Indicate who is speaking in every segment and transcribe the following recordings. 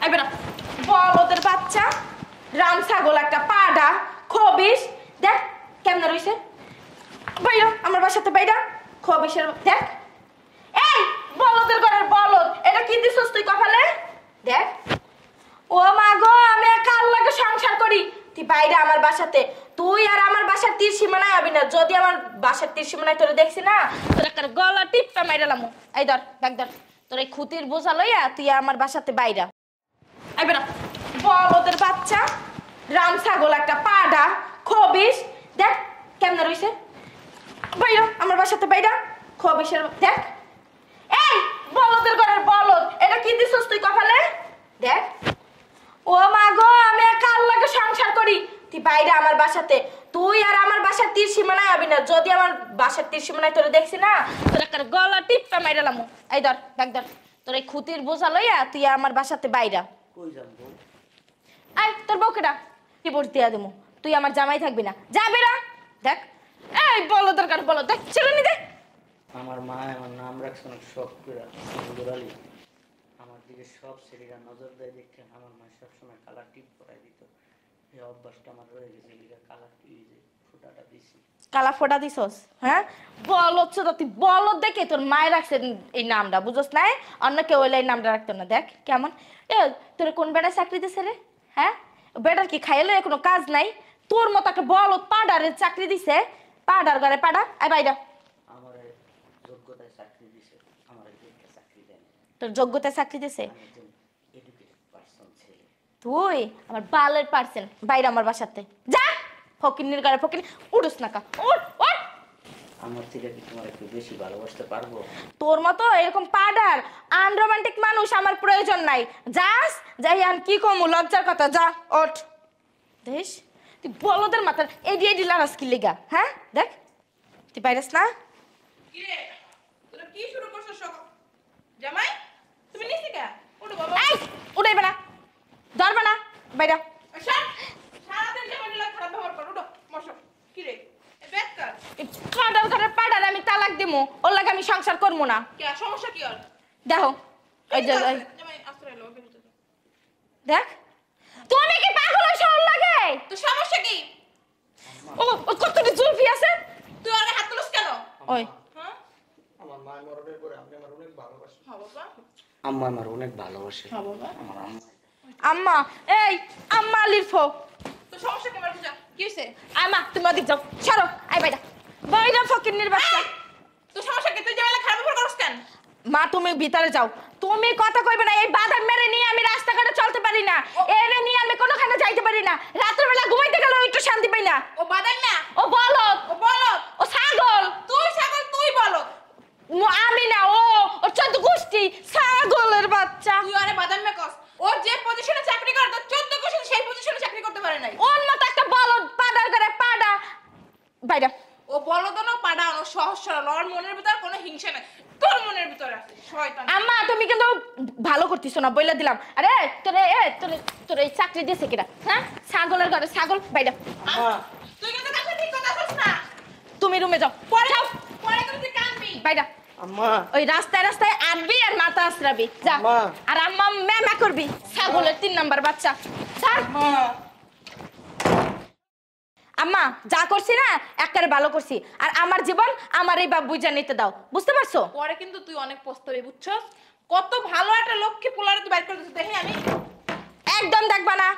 Speaker 1: এই বেটা বলদের বাচ্চা রাম ছাগল একটা পাডা খবিস দেখ কেমন রইছে বাইরা আমার বাসাতে বাইরা খবিসের দেখ এই বলদের ঘরের বলদ এটা কি দিছস তুই কপালে দেখ ও মা গো আমি কাল লাগে সংসার করি তুই বাইরে আমার বাসাতে তুই আর আমার বাসার তীর সীমানায় আবি না যদি আমার বাসার তীর সীমানায় তোরে দেখছি না তোর একটা গলা টিপটা মাইরালাম এই ধর ব্যাগ ধর তোর এই খুতির বোঝা লইয়া তুই আমার বাসাতে বাইরা এই বেটা বলদের বাচ্চা রাম ছাগল একটা পাডা খবিস দেখ কেমন রইছে বাইরা আমার বাসাতে বাইরা খবিসের দেখ এই বলদের ঘরের বলদ এটা কি দিছস তুই কপালে দেখ ও মা গো আমি কাল লাগে সংসার করি তুই বাইরে আমার বাসাতে তুই আর আমার বাসার তীর সীমানায় আবি না যদি আমার বাসার তীর সীমানায় তোরে দেখছি না তোর একটা গলা টিপটা মাইরালাম এই ধর ব্যাগ ধর তোর এই খুতির বোঝা লইয়া তুই আমার বাসাতে বাইরা
Speaker 2: কই যাবো
Speaker 1: আই তোর বউকেটা কি বলতে দিয়া দেবো তুই আমার জামাই থাকবি না যাবে না দেখ এই বলো দরকার বলো দেখ ছেলে নি দেখ
Speaker 2: আমার মা আমার নাম রাখছে অনেক শখ করে সুন্দরালি আমার দিকে সব ছেলেরা নজর দেয় দেখে আমার মা সবসময় কালার টিপ করাই দিত এই অভ্যাসটা আমার রয়ে গেছে লিগা কালার টিপ যে ফোটাটা দিছি
Speaker 1: কালা ফোটা দিছস হ্যাঁ বলত তো তুই বলত দেখে তোর মায়ের রাখছে এই নামটা বুঝছস না অন্য কেউ হইলে এই নামটা রাখতো না দেখ কেমন এ তোর কোন বেড়ায় চাকরি দিছে রে হ্যাঁ বেটার কি খাইলে কোনো কাজ নাই তোর মতো একটা বলত পাডারের চাকরি দিছে পাডার ঘরে পাডা আই বাইরা
Speaker 2: আমার যোগ্যতায় চাকরি দিছে আমার একটা চাকরি দেয়
Speaker 1: তোর যোগ্যতায় চাকরি দিছে
Speaker 2: আমি একজন এডুকেটেড পারসন ছেলে
Speaker 1: তুই আমার বালের পার্সেন্ট বাইরে আমার বাসাতে যা ফকিন্নির ঘরে ফকিন উঠুস না কা উঠ উঠ
Speaker 2: আমার থেকে কি তোমার একটু বেশি ভালোবাসতে পারবো
Speaker 1: তোর মতো এরকম পাডার আনরোমান্টিক মানুষ আমার প্রয়োজন নাই যাস যাই আন কি কমু লজ্জার কথা যা ওঠ দেখ তুই বলদের মাথার এডি লারাস কি লিগা হ্যাঁ দেখ তুই বাইরেস না
Speaker 3: কি রে তোরা কি শুরু করছিস সকাল জামাই তুমি নিচে কে ওঠো বাবা
Speaker 1: এই উঠাইবে না ধরবে না বাইরা
Speaker 3: সারাদিন জামাই লাগে খারাপ ব্যবহার কর ওঠো মশো কি রে এ ব্যাগ কার
Speaker 1: পাডার ঘরে পাডার আমি তালাক দিমু ওর লাগে আমি সংসার করবো না
Speaker 3: কি আর সমস্যা কি আর
Speaker 1: দেখো এই যে
Speaker 3: জামাই আশ্রয় লো বেরিয়ে যা
Speaker 1: দেখ তুমি কি পাগল হইছ ওর লাগে
Speaker 3: তো সমস্যা কি
Speaker 1: ও কতটি জুলফি আছে
Speaker 3: তুই আরে হাত তুলছ কেন
Speaker 1: ওই
Speaker 3: হ্যাঁ
Speaker 2: আমার মা মরণের পরে আপনি আমার অনেক ভালোবাসে
Speaker 3: হ্যাঁ বাবা
Speaker 2: আম্মা আমার অনেক ভালোবাসে
Speaker 3: হ্যাঁ বাবা
Speaker 2: আমার আম্মা
Speaker 1: আম্মা এই আম্মা লিরফো
Speaker 3: তো সমস্যা কি মারু যা কি হইছে
Speaker 1: আম্মা তুমি ওদিক যাও ছাড়ো আই বাইরা বাইরা ফকিন্নির বাচ্চা
Speaker 3: তো সমস্যা কি তুই জামাই লাগে খারাপ ব্যবহার করছ কেন
Speaker 1: মা তুমি ভিতরে যাও তুমি কথা কইবে না এই বাধা মেরে নিয়ে আমি রাস্তাঘাটে চলতে পারি না এরে নিয়ে আমি কোনোখানে যাইতে পারি না রাতের বেলা ঘুমাইতে গেলেও একটু শান্তি পাই না
Speaker 3: ও বাদান না
Speaker 1: ও বলদ
Speaker 3: ও বলদ
Speaker 1: ও ছাগল
Speaker 3: তুই ছাগল তুই বলদ
Speaker 1: আমি না ও ও চোদ্দ গোষ্ঠী ছাগলের বাচ্চা
Speaker 3: তুই আরে বাদান না কস ও যে পজিশনে চাকরি করে তো 14 বছর সেই পজিশনে চাকরি করতে পারে নাই
Speaker 1: ওর মতো একটা বলদ পাডার করে পাডা বাইরা
Speaker 3: ও বলদনো পাডানো সহজ সরল ওর মনের ভিতর কোনো হিংসা নাই তোর মনের ভিতর আছে শয়তান
Speaker 1: আম্মা তুমি কিন্তু ভালো করতেছো না বইলা দিলাম আরে তোরে তোরে এই চাকরি দিয়েছে কিনা হ্যাঁ ছাগলের ঘরে ছাগল বাইরা
Speaker 2: আম্মা
Speaker 3: তুই কিন্তু কাছে ঠিক কথা বলছ না
Speaker 1: তুমি রুমে যাও
Speaker 3: পরে
Speaker 1: যাও
Speaker 3: পরে তুই কানবি
Speaker 1: বাইরা
Speaker 2: আম্মা
Speaker 1: ওই রাস্তায় রাস্তায় আটবি আর মাথা আসরাবি যা
Speaker 2: আম্মা।
Speaker 1: আর আম্মা মেমা করবি ছাগলের 3 নাম্বার বাচ্চা স্যার আম্মা যা করছি না একবারে ভালো করছি আর আমার জীবন আমার এই বাবু বুঝা নিতে দাও বুঝতে পারছো
Speaker 3: পরে কিন্তু তুই অনেক পস্তাবি বুঝছস কত ভালো একটা লক্ষ্মী পোলারে তুই বাইর করে দিছিস দেখি আমি
Speaker 1: একদম দেখবা না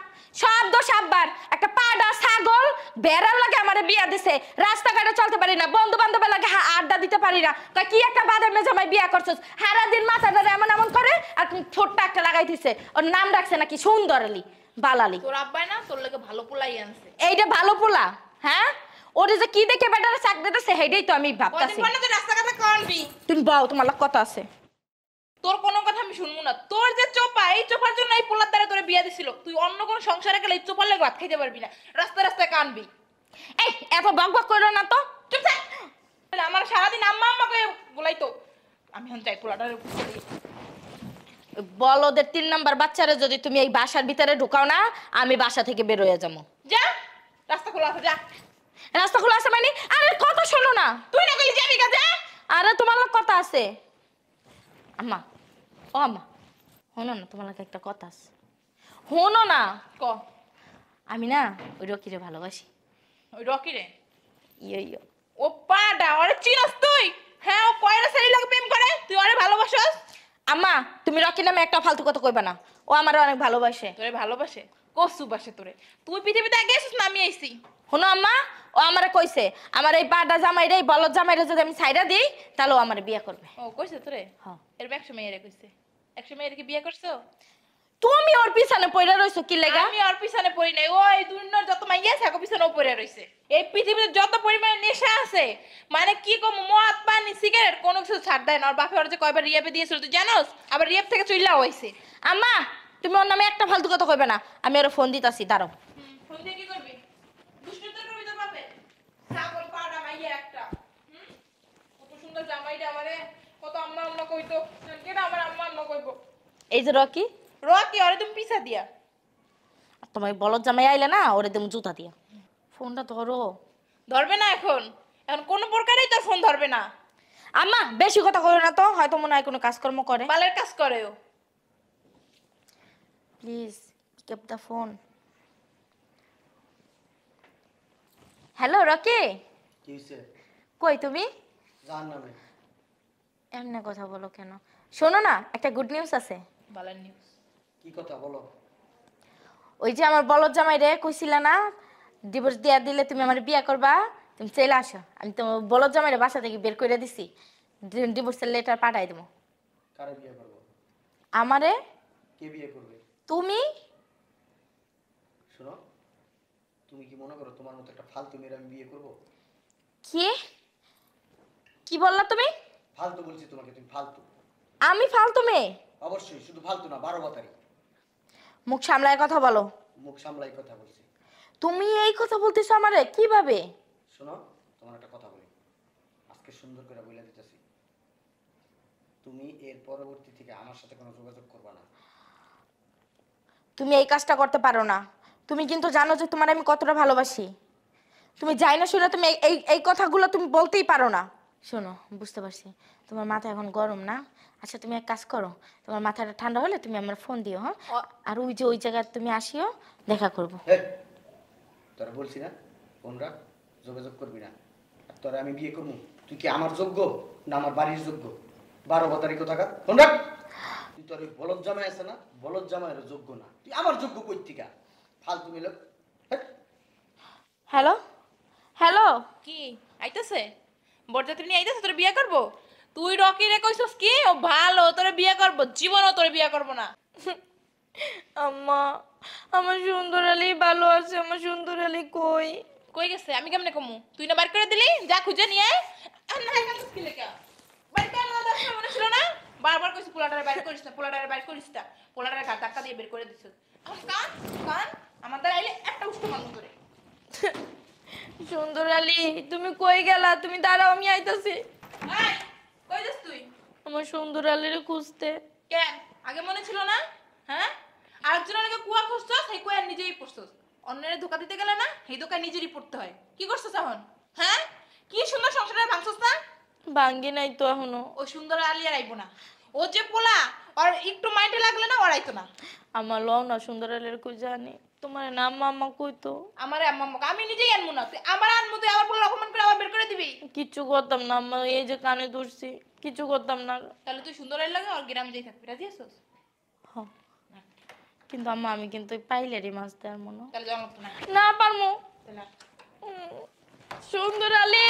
Speaker 1: সব দোষ আব্বার একটা পাডা ছাগল বেড়ার লাগে আমারে বিয়া দিছে রাস্তাঘাটে চলতে পারি না বন্ধু বান্ধবের লাগে আড্ডা দিতে পারি না কয় কি একটা বাদার মেয়ে জামাই বিয়া করছস সারা দিন মাথাটা এমন এমন করে আর তুমি ঠোঁটটা একটা লাগাই দিছে ওর নাম রাখছে নাকি সুন্দরলি বালালি
Speaker 3: তোর আব্বাই না তোর লাগে ভালো পোলাই আনছে
Speaker 1: এইটা ভালো পোলা হ্যাঁ ওরে যে কি দেখে বেটারে চাকরি দিতেছে সেইটাই তো আমি
Speaker 3: কদিন
Speaker 1: ভাবতাছি
Speaker 3: পর না তুই রাস্তাঘাটে কানবি
Speaker 1: তুমি বাও তোমার লাগে কথা আছে
Speaker 3: তোর কোনো কথা আমি শুনবো না তোর যে চোপা এই চোপার জন্য এই পোলার দ্বারা তোরে বিয়া দিছিল তুই অন্য কোন সংসারে গেলে এই চোপার লাগে ভাত খাইতে পারবি না রাস্তায় রাস্তায় কানবি
Speaker 1: এই এত বক বক করো না তো
Speaker 3: চুপ থাক আমার সারাদিন আম্মা আম্মা করে বলাইতো আমি হন যাই পোলাটার
Speaker 1: বলদের 3 নাম্বার বাচ্চারে যদি তুমি এই বাসার ভিতরে ঢুকাও না আমি বাসা থেকে বের হয়ে যাবো
Speaker 3: যা রাস্তা খোলা আছে যা
Speaker 1: রাস্তা খোলা আছে মানে আরে কথা শোনো না
Speaker 3: তুই না কইলি যাবি যা
Speaker 1: আরে তোমার লাগে কথা আছে আম্মা ও আম্মা শোনো না তোমার লাগে একটা কথা আছে শোনো না,
Speaker 3: ক
Speaker 1: আমি না ওই রকিরে ভালোবাসি।
Speaker 3: ওই রকি রে?
Speaker 1: ইয়ো ইয়ো।
Speaker 3: ও পাডা, ওরে চিনস তুই? হ্যাঁ, ও কয়টা ছেলে লাগে প্রেম করে, তুই ওরে ভালোবাসস?
Speaker 1: আম্মা তুমি রকি নামে একটা ফালতু কথা কইবা না, ও আমার অনেক ভালোবাসে।
Speaker 3: তোরে ভালোবাসে? কসু বাসে তোরে? তুই পৃথিবীতে আগে এসেছিস না আমি আইছি?
Speaker 1: শোনো আম্মা, ও আমারে কইছে আমার এই পাডা জামাইরে, এই বলদ জামাইরে যদি আমি ছাইড়া দিই তাহলে ও আমার বিয়ে করবে।
Speaker 3: ও কইছে তোরে?
Speaker 1: হ্যাঁ।
Speaker 3: এর 100 মেয়েরে কইছে। 100 মেয়েরে কি বিয়ে করছো?
Speaker 1: তুমি ওর পিছনে পড়ে রইছো কি লাগা?
Speaker 3: আমি আর পিছনে পড়ি নাই, ওই দুনিয়ার যত মাইয়া আছে আগো পিছনে পড়ে রইছে। এই পৃথিবীতে যত পরিমাণে নেশা আছে, মানে কি কম, মদ পানি সিগারেট কোনো কিছু ছাড় দেয় না। ওর বাপে ওর যে কয়বার রিয়াবে দিয়েছিল তুই জানোস? আবার রিয়াব থেকে চইলাও হইছে।
Speaker 1: আম্মা তুমি ওর নামে একটা ফালতু কথা কইবে না, আমি ওর ফোন দিতাছি, দাঁড়াও।
Speaker 3: ফোন দিয়ে কি করবি? দুষ্টুমি করবি তোর বাপে? ছাগল পাড়া মাইয়া একটা। কত সুন্দর জামাইটা আমারে কত আম্মা আম্মা কইতো, কেন আমার আম্মা আম্মা কইবো?
Speaker 1: এই যে রকি,
Speaker 3: রকি ওরে তুমি পিছা দিয়া।
Speaker 1: আর তোমার বলদ জামাই আইলে না ওরে তুমি জুতা দিয়া। ফোনটা ধরো।
Speaker 3: ধরবে না এখন? এখন কোনো প্রকারেই তোর ফোন ধরবে না।
Speaker 1: আম্মা বেশি কথা কইও না তো, হয়তো মনে হয় কোনো কাজকর্ম করে।
Speaker 3: বালের কাজ করে ও।
Speaker 1: Please pick up the phone. Hello Rocky,
Speaker 2: কি হয়েছে?
Speaker 1: কই তুমি?
Speaker 2: জান নামে
Speaker 1: এমনি কথা বলো কেন? শোনো না, একটা গুড নিউজ আছে।
Speaker 3: বালের নিউজ?
Speaker 2: কি কথা বলো?
Speaker 1: ওই যে আমার বলদ জামাই রে কইছিলা না ডিভোর্স দিয়া দিলে তুমি আমার বিয়ে করবা, তুমি চলে আসো। আমি তো বলদ জামাই রে বাসা থেকে বের করে দিছি, ডিভোর্সের লেটার পাঠাই দেবো।
Speaker 2: কারে বিয়ে করবো?
Speaker 1: আমারে?
Speaker 2: কে বিয়ে করবে?
Speaker 1: তুমি?
Speaker 2: শোনো, তুমি কি মনে করো তোমার মতো একটা ফালতু মেয়ের আমি বিয়ে করবো?
Speaker 1: কি কি বললা তুমি?
Speaker 2: ফালতু বলছি তোমাকে, তুমি ফালতু।
Speaker 1: আমি ফালতু মেয়ে?
Speaker 2: অবশ্যই, শুধু ফালতু না, 12 বাতারি।
Speaker 1: মুখ সামলায় কথা বলো।
Speaker 2: মুখ সামলাই কথা বলছি।
Speaker 1: তুমি এই কথা বলতেছো আমারে কিভাবে?
Speaker 2: শোনো, তোমার একটা কথা বলি, আজকে সুন্দর করে বলে দিতেছি, তুমি এর পরবর্তী থেকে আমার সাথে কোনো যোগাযোগ করবা না।
Speaker 1: তুমি এই কাজটা করতে পারো না। তুমি কিন্তু জানো যে তোমার আমি কতটা ভালোবাসি। তুমি যাই না শুনে তুমি এই এই কথাগুলো তুমি বলতেই পারো না। শোনো, বুঝতে পারছি তোমার মাথা এখন গরম না। আচ্ছা তুমি এক কাজ করো, তোমার মাথাটা ঠান্ডা হলে তুমি আমার ফোন দিও, হ্যাঁ? আর ওই যে ওই জায়গায় তুমি আসিও, দেখা করবো।
Speaker 2: তোরা বলছি না ফোন রাখ, যোগাযোগ করবি না। আর তোরা আমি বিয়ে করবো, তুই কি আমার যোগ্য না আমার বাড়ির যোগ্য? 12 বাতারি কোথাকার, ফোন রাখ। তুই তোর ওই বলদ জামাই আছে না, বলদ জামাইয়ের যোগ্য না, তুই আমার যোগ্য কই থেকে? ফালতু মিলে।
Speaker 1: হ্যালো হ্যালো,
Speaker 3: কি আইতাছে? বরযাত্রী নিয়ে আইতাছে তোরে বিয়ে করবো? তুই রকি রে কইছস কি ও ভালো তোরে বিয়ে করবো? জীবনও তোরে বিয়ে করবো না।
Speaker 1: আম্মা আমার সুন্দর আলী ভালো আছে, আমার সুন্দর আলী কই?
Speaker 3: কই গেছে আমি কেমনে কমু? তুই না বার করে দিলি, যা খুঁজে নিয়ে আয়। আর না কাছিস কি লেখা? বাইর করে না, দশ মনে ছিল না? বারবার কইছি পোলাটারে বাইর করিস না, পোলাটারে বাইর করিস না। পোলাটারে ঘাট ধাক্কা দিয়ে বের করে দিছিস। আমার কান কান আমার দ্বারা আইলে একটা উষ্ঠ মানুষ করে।
Speaker 1: সুন্দর আলী তুমি কই গেলা? তুমি দাঁড়াও, আমি আইতাছি।
Speaker 3: এই কই যাস তুই?
Speaker 1: আমার সুন্দর আলীর খুঁজতে।
Speaker 3: কেন আগে মনে ছিল না? হ্যাঁ, আরেকজনের আগে কুয়া খুঁজছস, সেই কুয়া নিজেই পড়ছস। অন্যের ধোকা দিতে গেলে না সেই ধোকা নিজেরই পড়তে হয়। কি করছস এখন? হ্যাঁ, কি সুন্দর সংসারে ভাঙছস না?
Speaker 1: ভাঙ্গি নাই তো এখনো।
Speaker 3: ও সুন্দর আলী আর আইবো না। ও যে পোলা, আর একটু মাইন্ডে লাগলে না ওর আইতো না।
Speaker 1: আমার লও না সুন্দর আলীর কই জানি, তোমার নাম মাম্মা কই তো?
Speaker 3: আমার আম্মা আমি নিজেই আনবো না, তুই আমার আনবো, তুই আমার পোলা অপমান করে আবার বের করে দিবি।
Speaker 1: কিচ্ছু করতাম না আম্মা, এই যে কানে ধরছি, কিছু করতাম না।
Speaker 3: তাহলে তুই সুন্দর আলী লাগে আর গ্রামে যাই থাকবি, রাজি আছিস?
Speaker 1: হ, কিন্তু আম্মা আমি কিন্তু পাইলেরই মাছ দেওয়ার মনে
Speaker 3: তাহলে জন্ম তো না।
Speaker 1: না পারমু।
Speaker 3: তাহলে
Speaker 1: সুন্দর আলী